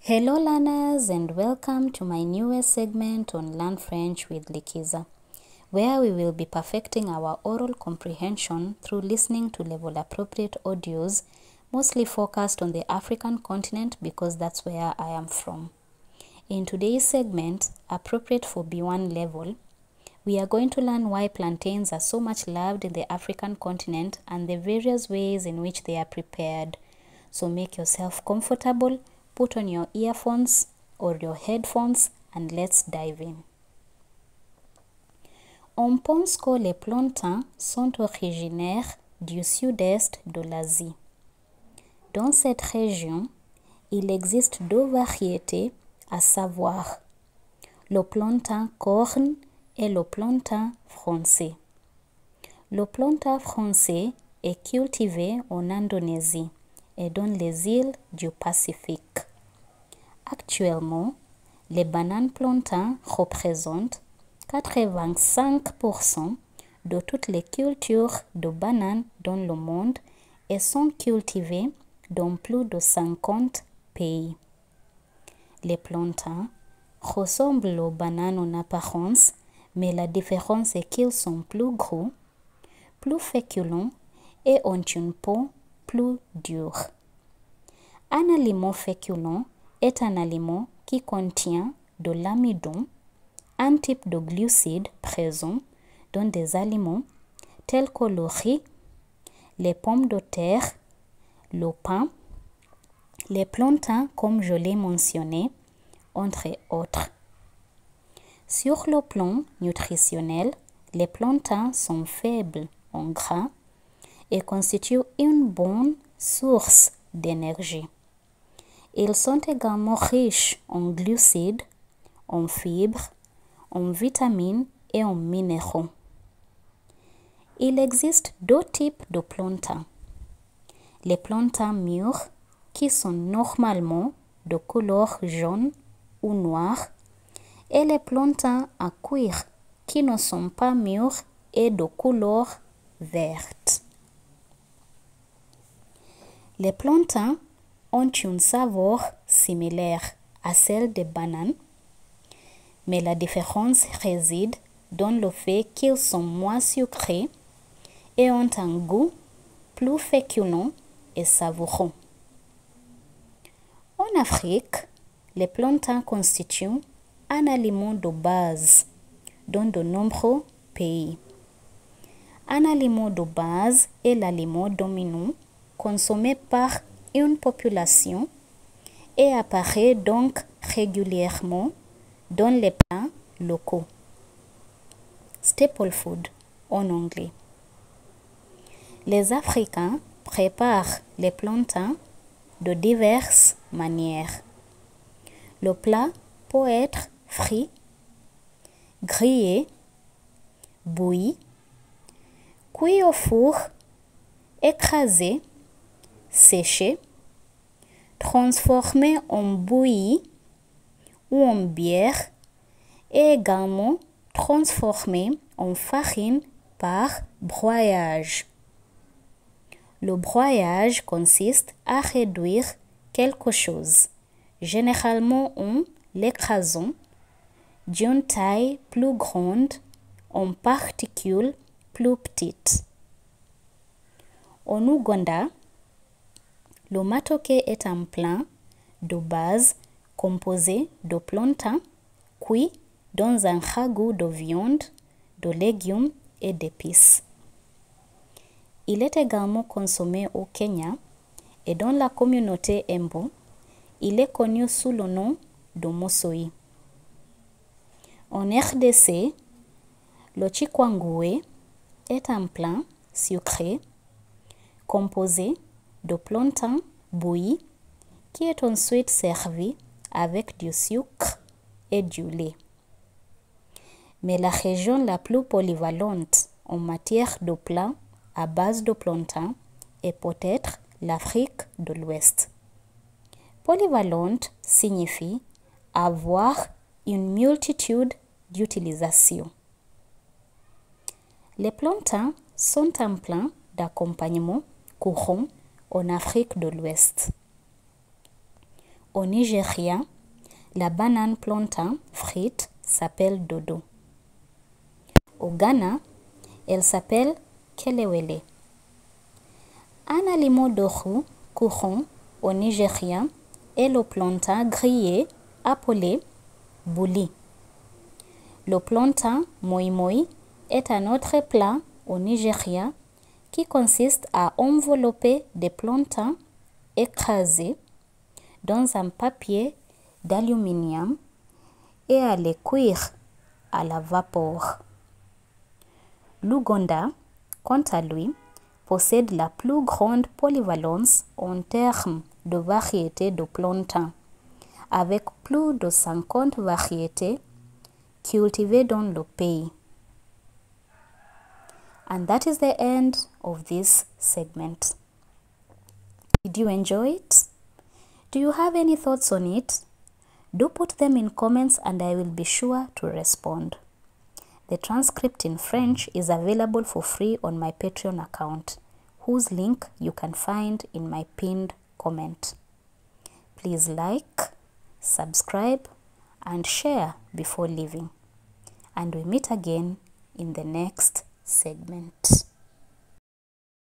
Hello learners and welcome to my newest segment on Learn French with Likiza, where we will be perfecting our oral comprehension through listening to level appropriate audios, mostly focused on the African continent because that's where I am from. In today's segment, appropriate for B1 level, we are going to learn why plantains are so much loved in the African continent and the various ways in which they are prepared. So make yourself comfortable, put on your earphones or your headphones and let's dive in. On pense que les plantains sont originaires du sud-est de l'Asie. Dans cette région, il existe deux variétés, à savoir le plantain corne et le plantain français. Le plantain français est cultivé en Indonésie et dans les îles du Pacifique. Actuellement, les bananes plantains représentent 85% de toutes les cultures de bananes dans le monde et sont cultivées dans plus de 50 pays. Les plantains ressemblent aux bananes en apparence, mais la différence est qu'ils sont plus gros, plus féculents et ont une peau plus dure. Un aliment féculent est un aliment qui contient de l'amidon, un type de glucide présent dans des aliments tels que le riz, les pommes de terre, le pain, les plantains comme je l'ai mentionné, entre autres. Sur le plan nutritionnel, les plantains sont faibles en gras et constituent une bonne source d'énergie. Ils sont également riches en glucides, en fibres, en vitamines et en minéraux. Il existe deux types de plantains. Les plantains mûrs, qui sont normalement de couleur jaune ou noire, et les plantains à cuire, qui ne sont pas mûrs et de couleur verte. Les plantains ont une saveur similaire à celle des bananes, mais la différence réside dans le fait qu'ils sont moins sucrés et ont un goût plus féculent et savoureux. En Afrique, les plantains constituent un aliment de base dans de nombreux pays. Un aliment de base est l'aliment dominant consommé par une population et apparaît donc régulièrement dans les plats locaux. Staple food en anglais. Les Africains préparent les plantains de diverses manières. Le plat peut être frit, grillé, bouilli, cuit au four, écrasé, séché, transformé en bouillie ou en bière et également transformé en farine par broyage. Le broyage consiste à réduire quelque chose, généralement en l'écrasant d'une taille plus grande en particules plus petites. En Ouganda, le matoke est un plat de base composé de plantains cuits dans un ragoût de viande, de légumes et d'épices. Il est également consommé au Kenya et dans la communauté Embu, il est connu sous le nom de mosoi. En RDC, le chikwangoué est un plat sucré composé de plantains bouillis qui est ensuite servi avec du sucre et du lait. Mais la région la plus polyvalente en matière de plats à base de plantains est peut-être l'Afrique de l'Ouest. Polyvalente signifie avoir une multitude d'utilisations. Les plantains sont un plat d'accompagnement courant en Afrique de l'Ouest. Au Nigeria, la banane plantain frite s'appelle dodo. Au Ghana, elle s'appelle kelewele. Un aliment de roux courant au Nigeria est le plantain grillé appelé bouli. Le plantain moi-moi est un autre plat au Nigeria qui consiste à envelopper des plantains écrasés dans un papier d'aluminium et à les cuire à la vapeur. L'Ouganda, quant à lui, possède la plus grande polyvalence en termes de variétés de plantains, avec plus de 50 variétés cultivées dans le pays. And that is the end of this segment. Did you enjoy it? Do you have any thoughts on it? Do put them in comments and I will be sure to respond. The transcript in French is available for free on my Patreon account, whose link you can find in my pinned comment. Please like, subscribe, and share before leaving. And we meet again in the next segment.